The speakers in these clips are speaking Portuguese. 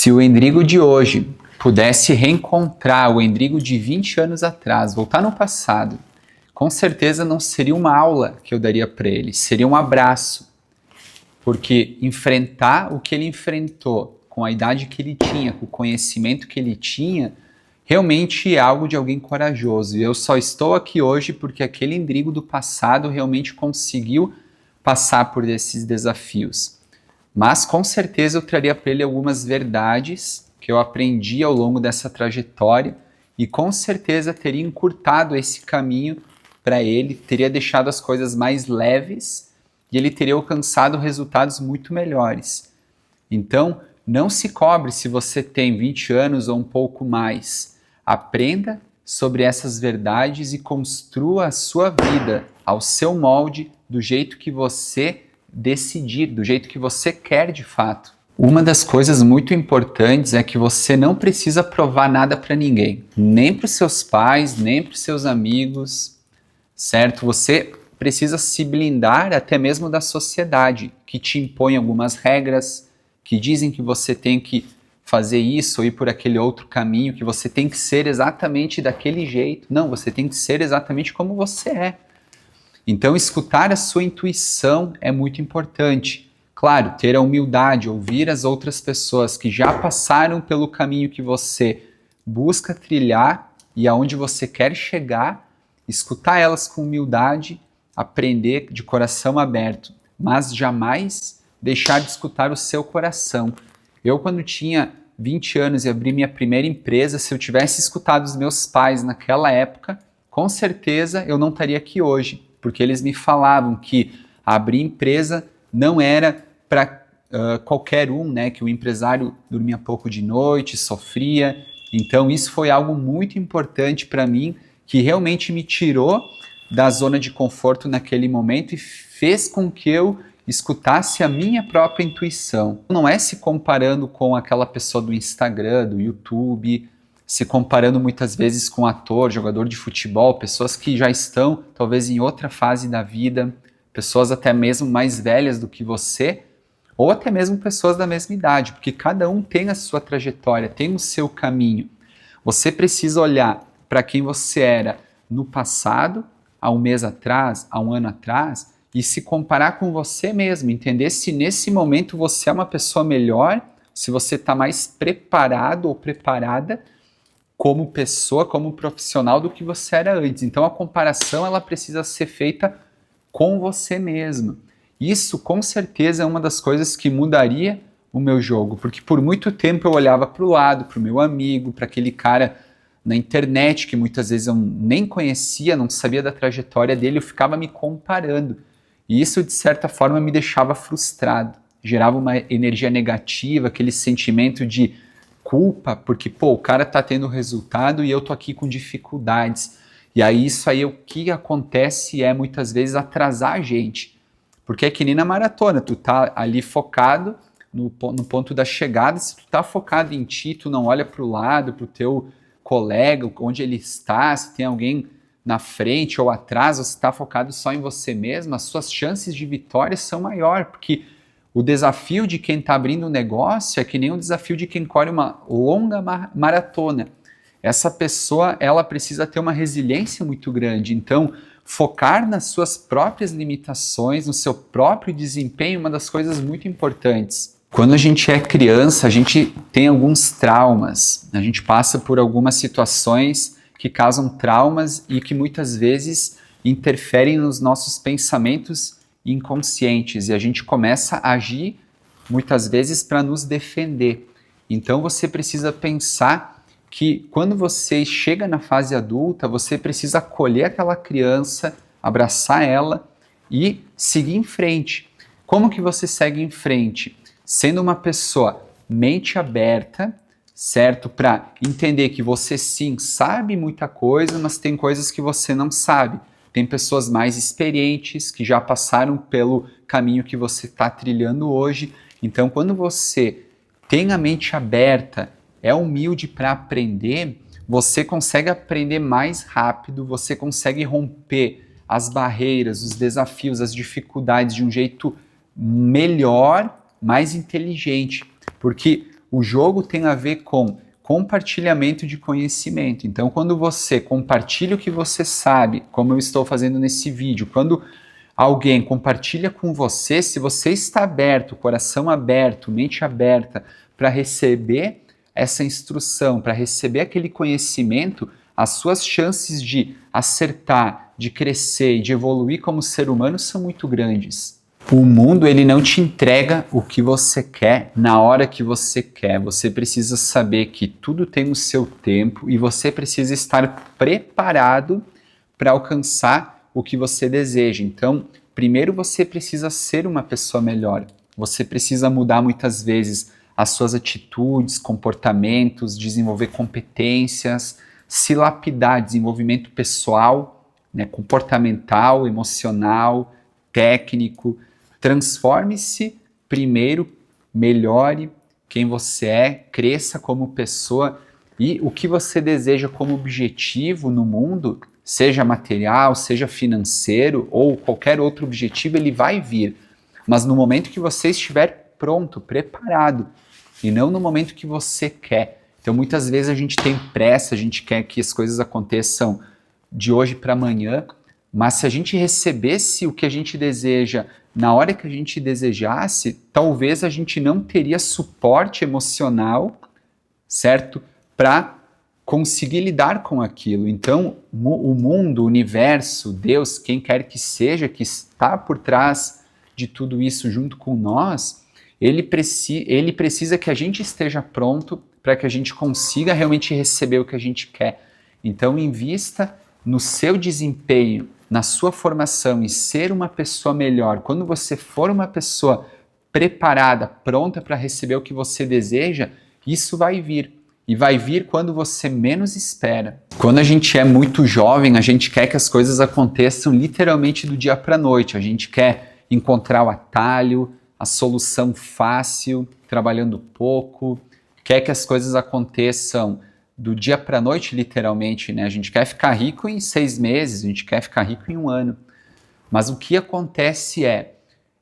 Se o Endrigo de hoje pudesse reencontrar o Endrigo de 20 anos atrás, voltar no passado, com certeza não seria uma aula que eu daria para ele, seria um abraço. Porque enfrentar o que ele enfrentou, com a idade que ele tinha, com o conhecimento que ele tinha, realmente é algo de alguém corajoso. E eu só estou aqui hoje porque aquele Endrigo do passado realmente conseguiu passar por esses desafios. Mas com certeza eu traria para ele algumas verdades que eu aprendi ao longo dessa trajetória e com certeza teria encurtado esse caminho para ele, teria deixado as coisas mais leves e ele teria alcançado resultados muito melhores. Então, não se cobre se você tem 20 anos ou um pouco mais. Aprenda sobre essas verdades e construa a sua vida ao seu molde, do jeito que você decidir, do jeito que você quer de fato. Uma das coisas muito importantes é que você não precisa provar nada para ninguém, nem para os seus pais, nem para os seus amigos, certo? Você precisa se blindar até mesmo da sociedade, que te impõe algumas regras, que dizem que você tem que fazer isso ou ir por aquele outro caminho, que você tem que ser exatamente daquele jeito. Não, você tem que ser exatamente como você é. Então, escutar a sua intuição é muito importante. Claro, ter a humildade, ouvir as outras pessoas que já passaram pelo caminho que você busca trilhar e aonde você quer chegar, escutar elas com humildade, aprender de coração aberto, mas jamais deixar de escutar o seu coração. Eu, quando tinha 20 anos e abri minha primeira empresa, se eu tivesse escutado os meus pais naquela época, com certeza eu não estaria aqui hoje, porque eles me falavam que abrir empresa não era para qualquer um, né? Que o empresário dormia pouco de noite, sofria. Então isso foi algo muito importante para mim, que realmente me tirou da zona de conforto naquele momento e fez com que eu escutasse a minha própria intuição. Não é se comparando com aquela pessoa do Instagram, do YouTube, se comparando muitas vezes com ator, jogador de futebol, pessoas que já estão talvez em outra fase da vida, pessoas até mesmo mais velhas do que você, ou até mesmo pessoas da mesma idade, porque cada um tem a sua trajetória, tem o seu caminho. Você precisa olhar para quem você era no passado, há um mês atrás, há um ano atrás, e se comparar com você mesmo, entender se nesse momento você é uma pessoa melhor, se você está mais preparado ou preparada como pessoa, como profissional do que você era antes. Então a comparação ela precisa ser feita com você mesmo. Isso com certeza é uma das coisas que mudaria o meu jogo, porque por muito tempo eu olhava para o lado, para o meu amigo, para aquele cara na internet que muitas vezes eu nem conhecia, não sabia da trajetória dele, eu ficava me comparando. E isso de certa forma me deixava frustrado, gerava uma energia negativa, aquele sentimento de culpa, porque, o cara tá tendo resultado e eu tô aqui com dificuldades. E aí isso aí o que acontece é muitas vezes atrasar a gente. Porque é que nem na maratona, tu tá ali focado no ponto da chegada, se tu tá focado em ti, tu não olha pro lado, pro teu colega, onde ele está, se tem alguém na frente ou atrás, ou se tá focado só em você mesmo, as suas chances de vitória são maiores, porque o desafio de quem está abrindo um negócio é que nem o desafio de quem corre uma longa maratona. Essa pessoa, ela precisa ter uma resiliência muito grande. Então, focar nas suas próprias limitações, no seu próprio desempenho, é uma das coisas muito importantes. Quando a gente é criança, a gente tem alguns traumas. A gente passa por algumas situações que causam traumas e que muitas vezes interferem nos nossos pensamentos inconscientes, e a gente começa a agir muitas vezes para nos defender. Então você precisa pensar que quando você chega na fase adulta, você precisa acolher aquela criança, abraçar ela e seguir em frente. Como que você segue em frente? Sendo uma pessoa mente aberta, certo? Para entender que você sim sabe muita coisa, mas tem coisas que você não sabe. Tem pessoas mais experientes que já passaram pelo caminho que você está trilhando hoje. Então, quando você tem a mente aberta, é humilde para aprender, você consegue aprender mais rápido, você consegue romper as barreiras, os desafios, as dificuldades de um jeito melhor, mais inteligente. Porque O jogo tem a ver com compartilhamento de conhecimento. Então, quando você compartilha o que você sabe, como eu estou fazendo nesse vídeo, quando alguém compartilha com você, se você está aberto, coração aberto, mente aberta para receber essa instrução, para receber aquele conhecimento, as suas chances de acertar, de crescer e de evoluir como ser humano são muito grandes. O mundo, ele não te entrega o que você quer na hora que você quer. Você precisa saber que tudo tem o seu tempo e você precisa estar preparado para alcançar o que você deseja. Então, primeiro você precisa ser uma pessoa melhor. Você precisa mudar muitas vezes as suas atitudes, comportamentos, desenvolver competências, se lapidar, desenvolvimento pessoal, né, comportamental, emocional, técnico. Transforme-se primeiro, melhore quem você é, cresça como pessoa e o que você deseja como objetivo no mundo, seja material, seja financeiro ou qualquer outro objetivo, ele vai vir. Mas no momento que você estiver pronto, preparado, e não no momento que você quer. Então muitas vezes a gente tem pressa, a gente quer que as coisas aconteçam de hoje para amanhã, mas se a gente recebesse o que a gente deseja na hora que a gente desejasse, talvez a gente não teria suporte emocional, certo? Para conseguir lidar com aquilo. Então, o mundo, o universo, Deus, quem quer que seja, que está por trás de tudo isso junto com nós, ele precisa que a gente esteja pronto para que a gente consiga realmente receber o que a gente quer. Então, invista no seu desempenho, na sua formação, em ser uma pessoa melhor. Quando você for uma pessoa preparada, pronta para receber o que você deseja, isso vai vir. E vai vir quando você menos espera. Quando a gente é muito jovem, a gente quer que as coisas aconteçam literalmente do dia para a noite. A gente quer encontrar o atalho, a solução fácil, trabalhando pouco. Quer que as coisas aconteçam do dia para a noite, literalmente, né? A gente quer ficar rico em 6 meses, a gente quer ficar rico em 1 ano. Mas o que acontece é,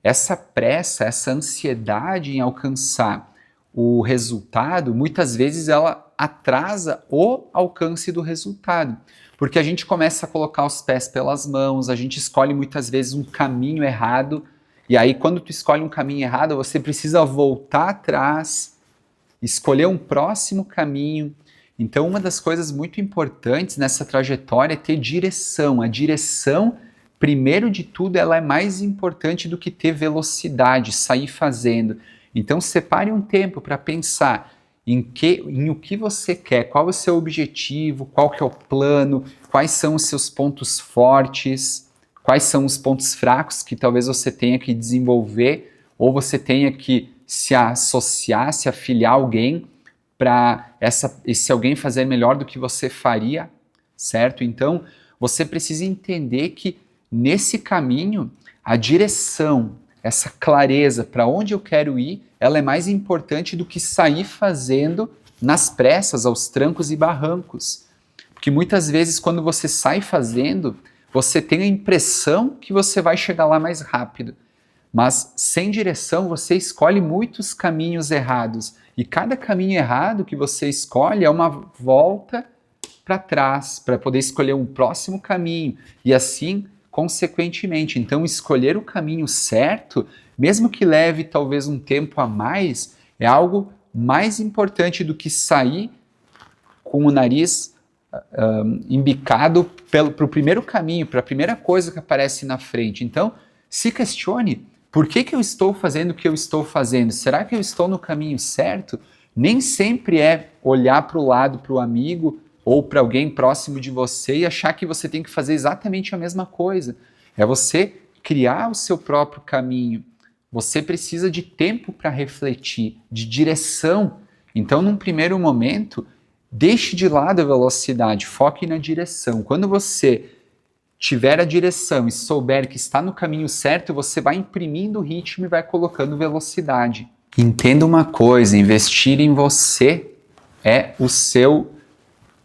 essa pressa, essa ansiedade em alcançar o resultado, muitas vezes ela atrasa o alcance do resultado. Porque a gente começa a colocar os pés pelas mãos, a gente escolhe muitas vezes um caminho errado, e aí quando tu escolhe um caminho errado, você precisa voltar atrás, escolher um próximo caminho. Então, uma das coisas muito importantes nessa trajetória é ter direção. A direção, primeiro de tudo, ela é mais importante do que ter velocidade, sair fazendo. Então, separe um tempo para pensar em o que você quer, qual é o seu objetivo, qual que é o plano, quais são os seus pontos fortes, quais são os pontos fracos que talvez você tenha que desenvolver ou você tenha que se associar, se afiliar a alguém para esse alguém fazer melhor do que você faria, certo? Então, você precisa entender que nesse caminho, a direção, essa clareza para onde eu quero ir, ela é mais importante do que sair fazendo nas pressas, aos trancos e barrancos. Porque muitas vezes, quando você sai fazendo, você tem a impressão que você vai chegar lá mais rápido. Mas sem direção, você escolhe muitos caminhos errados. E cada caminho errado que você escolhe é uma volta para trás, para poder escolher um próximo caminho. E assim, consequentemente. Então, escolher o caminho certo, mesmo que leve talvez um tempo a mais, é algo mais importante do que sair com o nariz embicado para o primeiro caminho, para a primeira coisa que aparece na frente. Então, se questione. Por que eu estou fazendo o que eu estou fazendo? Será que eu estou no caminho certo? Nem sempre é olhar para o lado, para o amigo ou para alguém próximo de você e achar que você tem que fazer exatamente a mesma coisa. É você criar o seu próprio caminho. Você precisa de tempo para refletir, de direção. Então, num primeiro momento, deixe de lado a velocidade, foque na direção. Quando você tiver a direção e souber que está no caminho certo, você vai imprimindo o ritmo e vai colocando velocidade. Entenda uma coisa, investir em você é o seu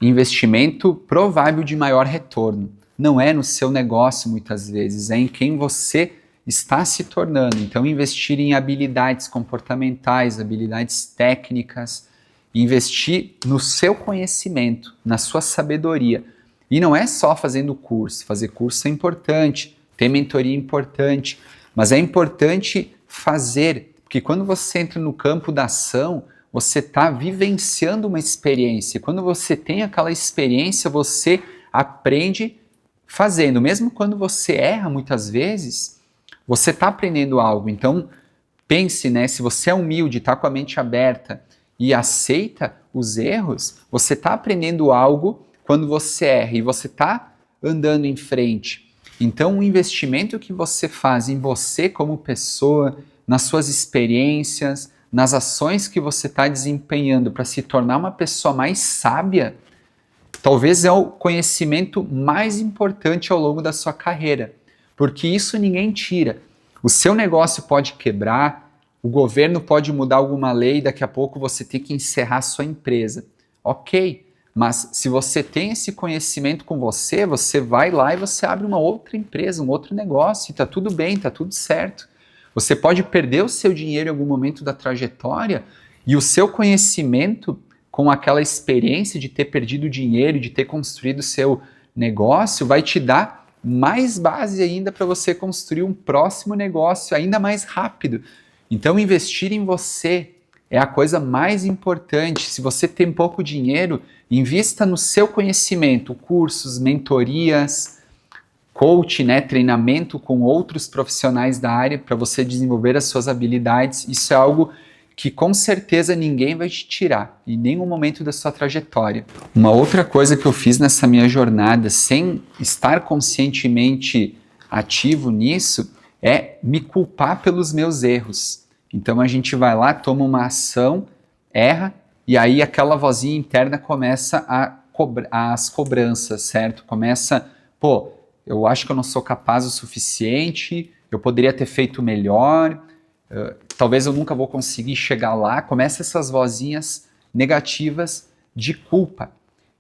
investimento provável de maior retorno. Não é no seu negócio muitas vezes, é em quem você está se tornando. Então, investir em habilidades comportamentais, habilidades técnicas, investir no seu conhecimento, na sua sabedoria. E não é só fazendo curso. Fazer curso é importante, ter mentoria é importante, mas é importante fazer, porque quando você entra no campo da ação, você está vivenciando uma experiência. Quando você tem aquela experiência, você aprende fazendo. Mesmo quando você erra muitas vezes, você está aprendendo algo. Então, pense, né? Se você é humilde, está com a mente aberta e aceita os erros, você está aprendendo algo quando você erra e você está andando em frente. Então, o investimento que você faz em você como pessoa, nas suas experiências, nas ações que você está desempenhando para se tornar uma pessoa mais sábia, talvez é o conhecimento mais importante ao longo da sua carreira, porque isso ninguém tira. O seu negócio pode quebrar, o governo pode mudar alguma lei e daqui a pouco você tem que encerrar sua empresa. Ok, mas se você tem esse conhecimento com você, você vai lá e você abre uma outra empresa, um outro negócio, e está tudo bem, está tudo certo. Você pode perder o seu dinheiro em algum momento da trajetória e o seu conhecimento com aquela experiência de ter perdido dinheiro, de ter construído o seu negócio, vai te dar mais base ainda para você construir um próximo negócio ainda mais rápido. Então, investir em você é a coisa mais importante. Se você tem pouco dinheiro, invista no seu conhecimento, cursos, mentorias, coach, né, treinamento com outros profissionais da área para você desenvolver as suas habilidades. Isso é algo que com certeza ninguém vai te tirar em nenhum momento da sua trajetória. Uma outra coisa que eu fiz nessa minha jornada, sem estar conscientemente ativo nisso, é me culpar pelos meus erros. Então a gente vai lá, toma uma ação, erra, e aí aquela vozinha interna começa as cobranças, certo? Começa, pô, eu acho que eu não sou capaz o suficiente, eu poderia ter feito melhor, talvez eu nunca vou conseguir chegar lá. Começa essas vozinhas negativas de culpa.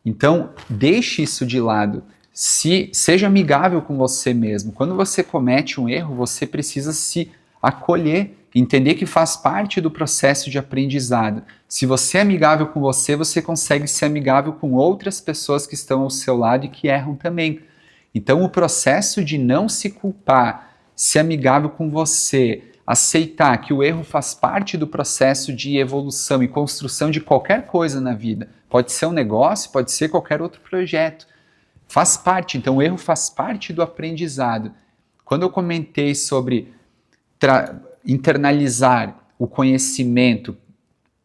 Então, deixe isso de lado. Seja amigável com você mesmo. Quando você comete um erro, você precisa se acolher, entender que faz parte do processo de aprendizado. Se você é amigável com você, você consegue ser amigável com outras pessoas que estão ao seu lado e que erram também. Então, o processo de não se culpar, ser amigável com você, aceitar que o erro faz parte do processo de evolução e construção de qualquer coisa na vida. Pode ser um negócio, pode ser qualquer outro projeto. Faz parte, então o erro faz parte do aprendizado. Quando eu comentei sobre internalizar o conhecimento,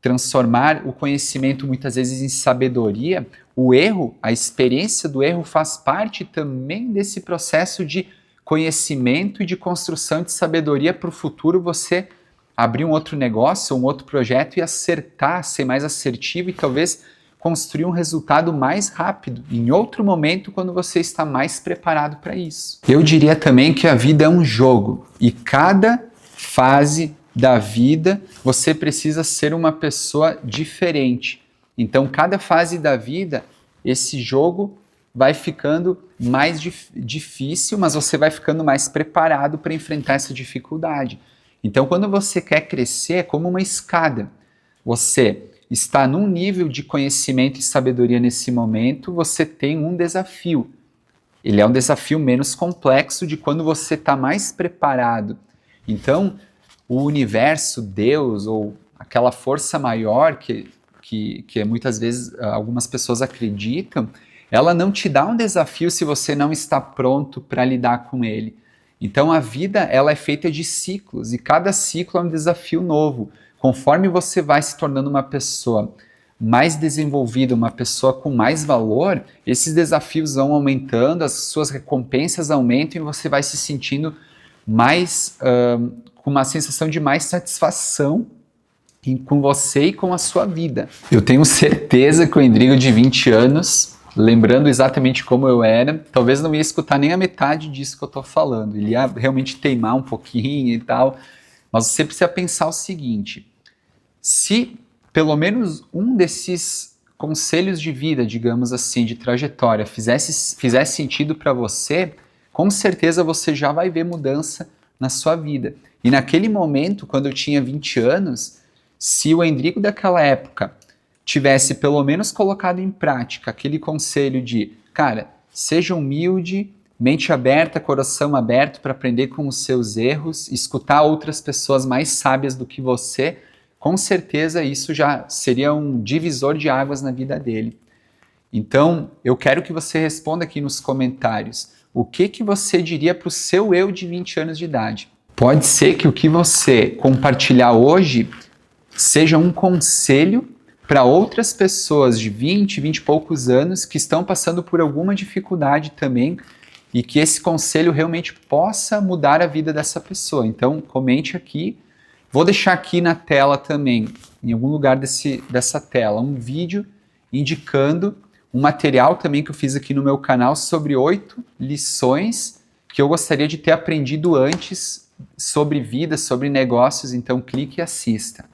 transformar o conhecimento muitas vezes em sabedoria, o erro, a experiência do erro faz parte também desse processo de conhecimento e de construção de sabedoria para o futuro, você abrir um outro negócio, um outro projeto e acertar, ser mais assertivo e talvez construir um resultado mais rápido, em outro momento, quando você está mais preparado para isso. Eu diria também que a vida é um jogo e cada fase da vida você precisa ser uma pessoa diferente. Então, cada fase da vida, esse jogo vai ficando mais difícil, mas você vai ficando mais preparado para enfrentar essa dificuldade. Então, quando você quer crescer, é como uma escada. Você está num nível de conhecimento e sabedoria nesse momento, você tem um desafio. Ele é um desafio menos complexo de quando você está mais preparado. Então, o universo, Deus, ou aquela força maior que muitas vezes algumas pessoas acreditam, ela não te dá um desafio se você não está pronto para lidar com ele. Então a vida ela é feita de ciclos e cada ciclo é um desafio novo. Conforme você vai se tornando uma pessoa mais desenvolvida, uma pessoa com mais valor, esses desafios vão aumentando, as suas recompensas aumentam e você vai se sentindo mais com uma sensação de mais satisfação com você e com a sua vida. Eu tenho certeza que o Endrigo de 20 anos, lembrando exatamente como eu era, talvez não ia escutar nem a metade disso que eu estou falando. Ele ia realmente teimar um pouquinho e tal. Mas você precisa pensar o seguinte: se pelo menos um desses conselhos de vida, digamos assim, de trajetória, fizesse sentido para você, com certeza você já vai ver mudança na sua vida. E naquele momento, quando eu tinha 20 anos, se o Endrigo daquela época tivesse pelo menos colocado em prática aquele conselho de, cara, seja humilde, mente aberta, coração aberto para aprender com os seus erros, escutar outras pessoas mais sábias do que você, com certeza isso já seria um divisor de águas na vida dele. Então, eu quero que você responda aqui nos comentários o que você diria para o seu eu de 20 anos de idade. Pode ser que o que você compartilhar hoje seja um conselho para outras pessoas de 20 e poucos anos que estão passando por alguma dificuldade também e que esse conselho realmente possa mudar a vida dessa pessoa. Então, comente aqui. Vou deixar aqui na tela também, em algum lugar dessa tela, um vídeo indicando um material também que eu fiz aqui no meu canal sobre 8 lições que eu gostaria de ter aprendido antes sobre vida, sobre negócios. Então, clique e assista.